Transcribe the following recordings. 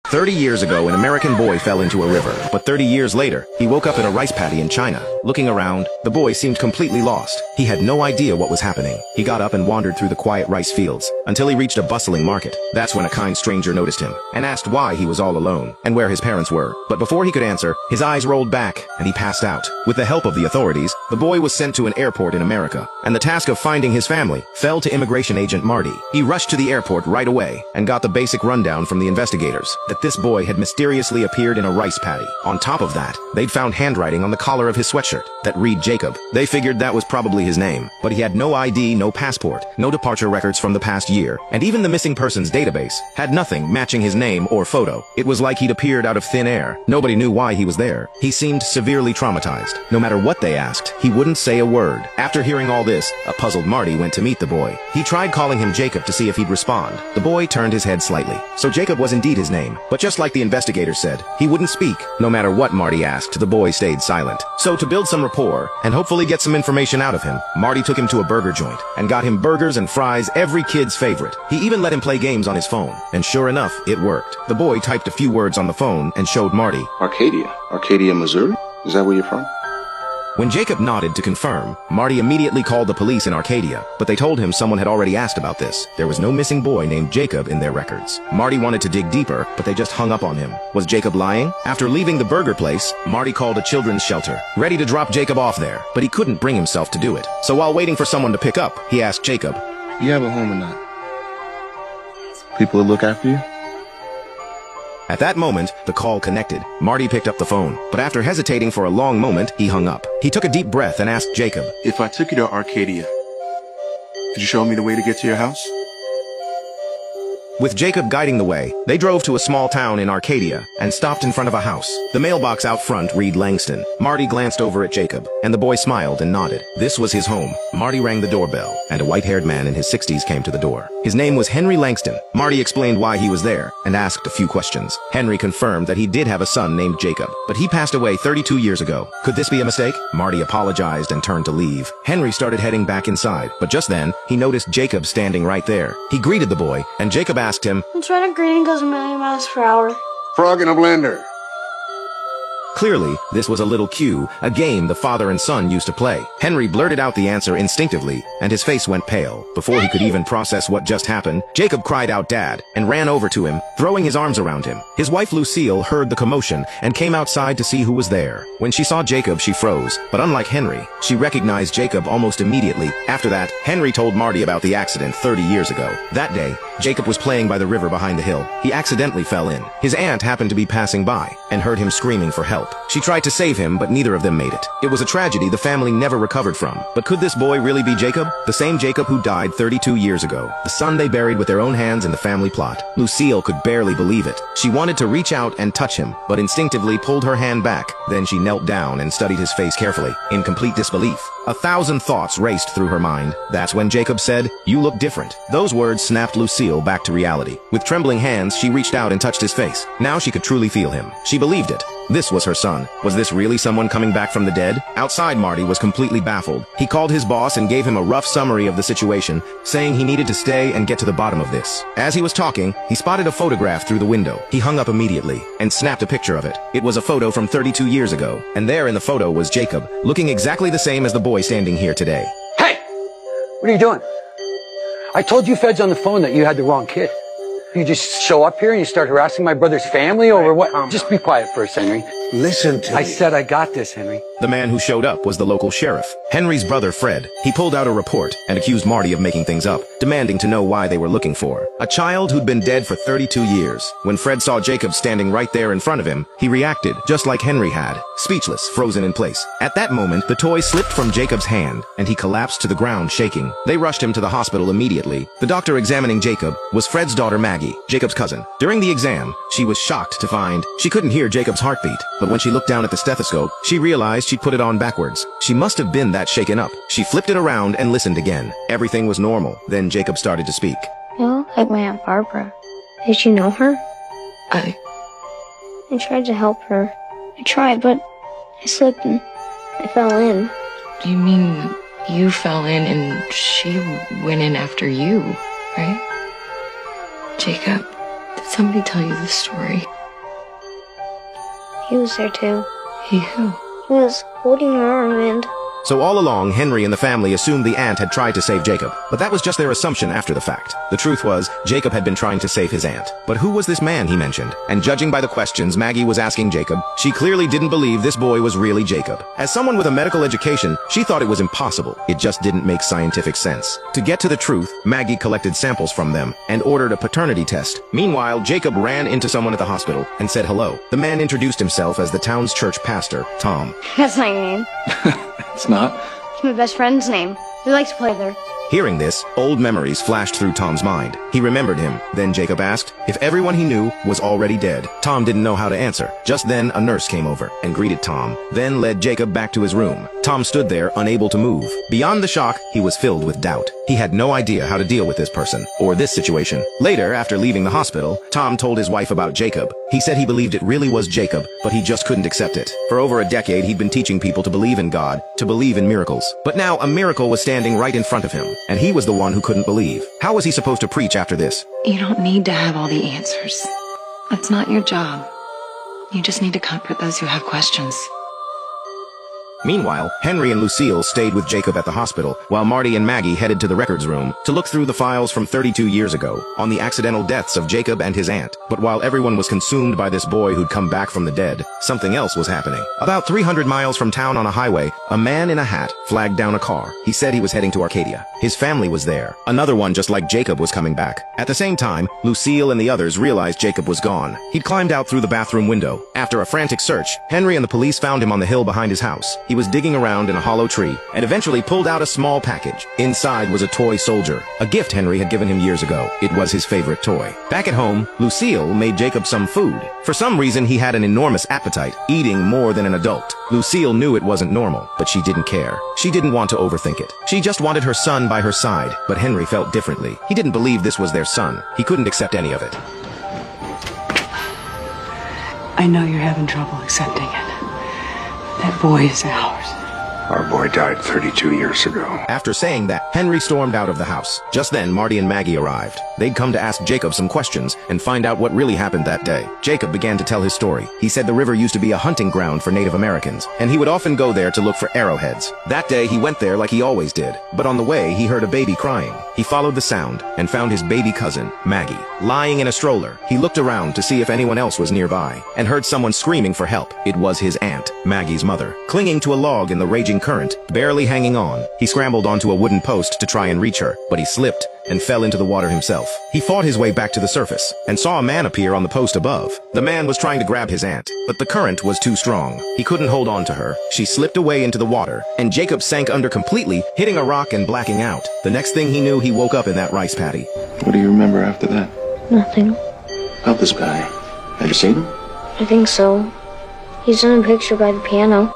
30 years ago, an American boy fell into a river, but 30 years later, he woke up in a rice paddy in China. Looking around, the boy seemed completely lost. He had no idea what was happening. He got up and wandered through the quiet rice fields until he reached a bustling market. That's when a kind stranger noticed him and asked why he was all alone and where his parents were. But before he could answer, his eyes rolled back and he passed out. With the help of the authorities, the boy was sent to an airport in America, and the task of finding his family fell to immigration agent Marty. He rushed to the airport right away and got the basic rundown from the investigators that this boy had mysteriously appeared in a rice paddy. On top of that, they'd found handwriting on the collar of his sweatshirt that read Jacob. They figured that was probably his name, but he had no ID, no passport, no departure records from the past year, and even the missing persons database had nothing matching his name or photo. It was like he'd appeared out of thin air. Nobody knew why he was there. He seemed severely traumatized. No matter what they asked, he wouldn't say a word. After hearing all this, a puzzled Marty went to meet the boy. He tried calling him Jacob to see if he'd respond. The boy turned his head slightly. So Jacob was indeed his name, but just like the investigator said, he wouldn't speak. No matter what Marty asked, the boy stayed silent. So to build some rapport and hopefully get some information out of him, Marty took him to a burger joint and got him burgers and fries, every kid's favorite. He even let him play games on his phone, and sure enough, it worked. The boy typed a few words on the phone and showed Marty. Arcadia, Missouri? Is that where you're from? When Jacob nodded to confirm, Marty immediately called the police in Arcadia, but they told him someone had already asked about this. There was no missing boy named Jacob in their records. Marty wanted to dig deeper, but they just hung up on him. Was Jacob lying? After leaving the burger place, Marty called a children's shelter, ready to drop Jacob off there, but he couldn't bring himself to do it. So while waiting for someone to pick up, he asked Jacob, You have a home or not? People that look after you? At that moment, the call connected. Marty picked up the phone, but after hesitating for a long moment, he hung up. He took a deep breath and asked Jacob, If I took you to Arcadia, could you show me the way to get to your house? With Jacob guiding the way, they drove to a small town in Arcadia and stopped in front of a house. The mailbox out front read Langston. Marty glanced over at Jacob, and the boy smiled and nodded. This was his home. Marty rang the doorbell, and a white-haired man in his 60s came to the door. His name was Henry Langston. Marty explained why he was there and asked a few questions. Henry confirmed that he did have a son named Jacob, but he passed away 32 years ago. Could this be a mistake? Marty apologized and turned to leave. Henry started heading back inside, but just then, he noticed Jacob standing right there. He greeted the boy, and Jacob asked him, Which rate of green goes a million miles per hour? Frog in a blender. Clearly, this was a little cue, a game the father and son used to play. Henry blurted out the answer instinctively, and his face went pale. Before he could even process what just happened, Jacob cried out "Dad," and ran over to him, throwing his arms around him. His wife Lucille heard the commotion and came outside to see who was there. When she saw Jacob, she froze, but unlike Henry, she recognized Jacob almost immediately. After that, Henry told Marty about the accident 30 years ago. That day, Jacob was playing by the river behind the hill. He accidentally fell in. His aunt happened to be passing by and heard him screaming for help. She tried to save him, but neither of them made it. It was a tragedy the family never recovered from. But could this boy really be Jacob? The same Jacob who died 32 years ago. The son they buried with their own hands in the family plot. Lucille could barely believe it. She wanted to reach out and touch him, but instinctively pulled her hand back. Then she knelt down and studied his face carefully, in complete disbelief. 1,000 thoughts raced through her mind. That's when Jacob said, "You look different." Those words snapped Lucille back to reality. With trembling hands, she reached out and touched his face. Now she could truly feel him. She believed it. This was her son. Was this really someone coming back from the dead? Outside, Marty was completely baffled. He called his boss and gave him a rough summary of the situation, saying he needed to stay and get to the bottom of this. As he was talking, he spotted a photograph through the window. He hung up immediately and snapped a picture of it. It was a photo from 32 years ago, and there in the photo was Jacob, looking exactly the same as the boy standing here today. Hey! What are you doing? I told you feds on the phone that you had the wrong kid. You just show up here and you start harassing my brother's family over what? Just be quiet first, Henry. Listen to me. I said I got this, Henry. The man who showed up was the local sheriff, Henry's brother Fred. He pulled out a report and accused Marty of making things up, demanding to know why they were looking for a child who'd been dead for 32 years. When Fred saw Jacob standing right there in front of him, he reacted just like Henry had, speechless, frozen in place. At that moment, the toy slipped from Jacob's hand and he collapsed to the ground shaking. They rushed him to the hospital immediately. The doctor examining Jacob was Fred's daughter Maggie, Jacob's cousin. During the exam, she was shocked to find she couldn't hear Jacob's heartbeat, but when she looked down at the stethoscope, she realized she'd put it on backwards. She must have been that shaken up. She flipped it around and listened again. Everything was normal. Then Jacob started to speak. You look like my Aunt Barbara. Did you know her? I tried to help her. I tried, but I slipped and I fell in. You mean you fell in and she went in after you, right? Jacob, did somebody tell you this story? He was there too. He who? He was holding her arm and So all along, Henry and the family assumed the aunt had tried to save Jacob, but that was just their assumption after the fact. The truth was, Jacob had been trying to save his aunt. But who was this man he mentioned? And judging by the questions Maggie was asking Jacob, she clearly didn't believe this boy was really Jacob. As someone with a medical education, she thought it was impossible. It just didn't make scientific sense. To get to the truth, Maggie collected samples from them and ordered a paternity test. Meanwhile, Jacob ran into someone at the hospital and said hello. The man introduced himself as the town's church pastor, Tom. that's not your name. It's not. It's my best friend's name. He likes to play there. Hearing this, old memories flashed through Tom's mind. He remembered him. Then Jacob asked if everyone he knew was already dead. Tom didn't know how to answer. Just then, a nurse came over and greeted Tom, then led Jacob back to his room. Tom stood there, unable to move. Beyond the shock, he was filled with doubt. He had no idea how to deal with this person, or this situation. Later, after leaving the hospital, Tom told his wife about Jacob. He said he believed it really was Jacob, but he just couldn't accept it. For over a decade, he'd been teaching people to believe in God, to believe in miracles. But now, a miracle was standing right in front of him, and he was the one who couldn't believe. How was he supposed to preach after this? You don't need to have all the answers. That's not your job. You just need to comfort those who have questions. Meanwhile, Henry and Lucille stayed with Jacob at the hospital, while Marty and Maggie headed to the records room to look through the files from 32 years ago on the accidental deaths of Jacob and his aunt. But while everyone was consumed by this boy who'd come back from the dead, something else was happening. About 300 miles from town on a highway, a man in a hat flagged down a car. He said he was heading to Arcadia. His family was there. Another one just like Jacob was coming back. At the same time, Lucille and the others realized Jacob was gone. He'd climbed out through the bathroom window. After a frantic search, Henry and the police found him on the hill behind his house. He was digging around in a hollow tree and eventually pulled out a small package. Inside was a toy soldier, a gift Henry had given him years ago. It was his favorite toy. Back at home, Lucille made Jacob some food. For some reason, he had an enormous appetite, eating more than an adult. Lucille knew it wasn't normal, but she didn't care. She didn't want to overthink it. She just wanted her son by her side, but Henry felt differently. He didn't believe this was their son. He couldn't accept any of it. I know you're having trouble accepting it. That boy is ours. Our boy died 32 years ago. After saying that, Henry stormed out of the house. Just then, Marty and Maggie arrived. They'd come to ask Jacob some questions and find out what really happened that day. Jacob began to tell his story. He said the river used to be a hunting ground for Native Americans, and he would often go there to look for arrowheads. That day, he went there like he always did. But on the way, he heard a baby crying. He followed the sound and found his baby cousin, Maggie, lying in a stroller. He looked around to see if anyone else was nearby and heard someone screaming for help. It was his aunt, Maggie's mother, clinging to a log in the raging current, barely hanging on. He scrambled onto a wooden post to try and reach her, but he slipped and fell into the water himself. He fought his way back to the surface and saw a man appear on the post above. The man was trying to grab his aunt, but the current was too strong. He couldn't hold on to her. She slipped away into the water, and Jacob sank under completely, hitting a rock and blacking out. The next thing he knew, he woke up in that rice paddy. What do you remember after that? nothing. About this guy. Have you seen him? I think so. He's in a picture by the piano.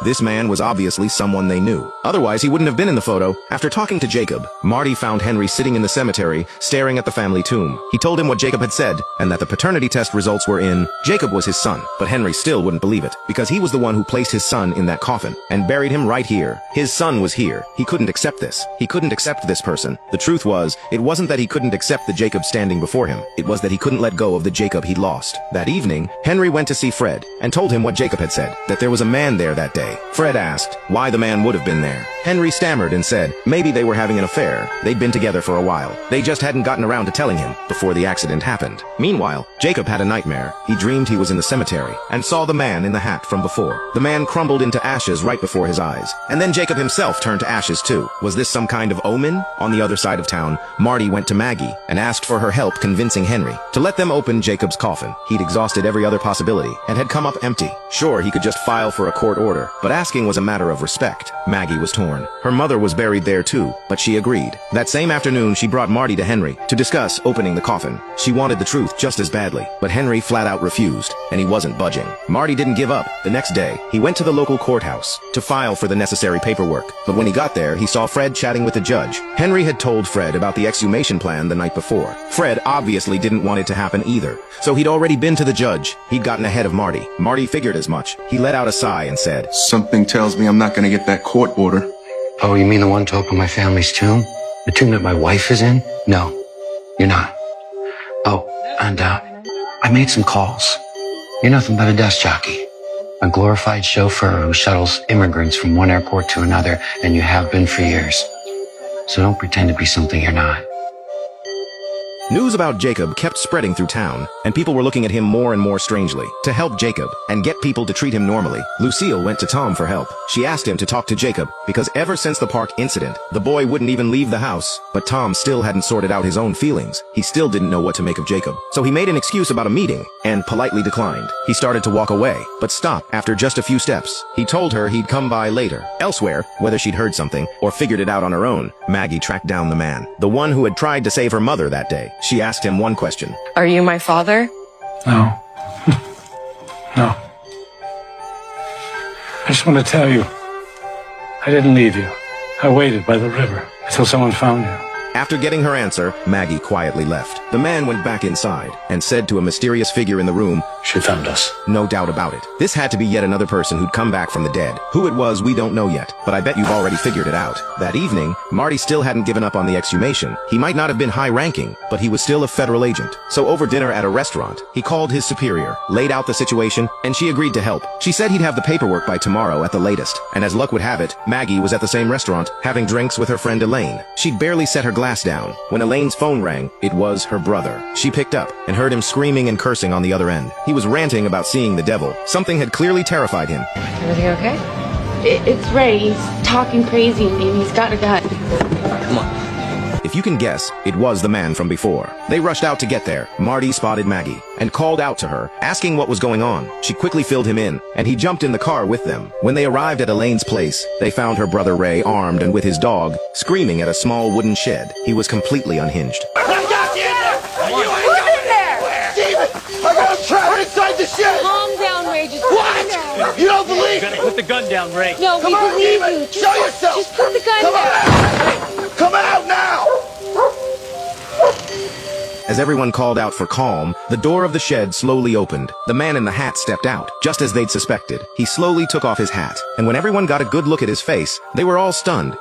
This man was obviously someone they knew. Otherwise, he wouldn't have been in the photo. After talking to Jacob, Marty found Henry sitting in the cemetery, staring at the family tomb. He told him what Jacob had said, and that the paternity test results were in. Jacob was his son, but Henry still wouldn't believe it, because he was the one who placed his son in that coffin, and buried him right here. His son was here. He couldn't accept this. He couldn't accept this person. The truth was, it wasn't that he couldn't accept the Jacob standing before him. It was that he couldn't let go of the Jacob he'd lost. That evening, Henry went to see Fred, and told him what Jacob had said, that there was a man there that day. Fred asked why the man would have been there. Henry stammered and said maybe they were having an affair. They'd been together for a while. They just hadn't gotten around to telling him before the accident happened. Meanwhile, Jacob had a nightmare. He dreamed he was in the cemetery and saw the man in the hat from before. The man crumbled into ashes right before his eyes. And then Jacob himself turned to ashes too. Was this some kind of omen? On the other side of town, Marty went to Maggie and asked for her help convincing Henry to let them open Jacob's coffin. He'd exhausted every other possibility and had come up empty. Sure, he could just file for a court order, but asking was a matter of respect. Maggie was torn. Her mother was buried there too, but she agreed. That same afternoon, she brought Marty to Henry to discuss opening the coffin. She wanted the truth just as badly, but Henry flat out refused, and he wasn't budging. Marty didn't give up. The next day, he went to the local courthouse to file for the necessary paperwork, but when he got there, he saw Fred chatting with the judge. Henry had told Fred about the exhumation plan the night before. Fred obviously didn't want it to happen either, so he'd already been to the judge. He'd gotten ahead of Marty. Marty figured as much. He let out a sigh and said, Something tells me I'm not going to get that court order. Oh, you mean the one to open my family's tomb? The tomb that my wife is in? No, you're not. Oh, And, I made some calls. You're nothing but a desk jockey. A glorified chauffeur who shuttles immigrants from one airport to another, and you have been for years. So don't pretend to be something you're not. News about Jacob kept spreading through town, and people were looking at him more and more strangely. To help Jacob and get people to treat him normally, Lucille went to Tom for help. She asked him to talk to Jacob because ever since the park incident, the boy wouldn't even leave the house. But Tom still hadn't sorted out his own feelings. He still didn't know what to make of Jacob. So he made an excuse about a meeting and politely declined. He started to walk away, but stopped after just a few steps. He told her he'd come by later. Elsewhere, whether she'd heard something or figured it out on her own, Maggie tracked down the man, the one who had tried to save her mother that day. She asked him one question. Are you my father? No. No. I just want to tell you, I didn't leave you. I waited by the river until someone found you. After getting her answer, Maggie quietly left. The man went back inside and said to a mysterious figure in the room, She found us. no doubt about it. This had to be yet another person who'd come back from the dead. Who it was, we don't know yet, but I bet you've already figured it out. That evening, Marty still hadn't given up on the exhumation. He might not have been high-ranking, but he was still a federal agent. So over dinner at a restaurant, he called his superior, laid out the situation, and she agreed to help. She said he'd have the paperwork by tomorrow at the latest. And as luck would have it, Maggie was at the same restaurant, having drinks with her friend Elaine. She'd barely set her glass down. When Elaine's phone rang, it was her brother. She picked up and heard him screaming and cursing on the other end. He was ranting about seeing the devil. Something had clearly terrified him. Everything okay? It's Ray. He's talking crazy and he's got a gun. Come on. If you can guess, it was the man from before. They rushed out to get there. Marty spotted Maggie and called out to her, asking what was going on. She quickly filled him in, and he jumped in the car with them. When they arrived at Elaine's place, they found her brother Ray armed and with his dog, screaming at a small wooden shed. He was completely unhinged. Calm down, Ray. Just What? You don't believe me? Put the gun down, Ray. No, we believe you. Show yourself. Just put the gun Come down. on. Come out now. As everyone called out for calm, the door of the shed slowly opened. The man in the hat stepped out, just as they'd suspected. He slowly took off his hat, and when everyone got a good look at his face, they were all stunned.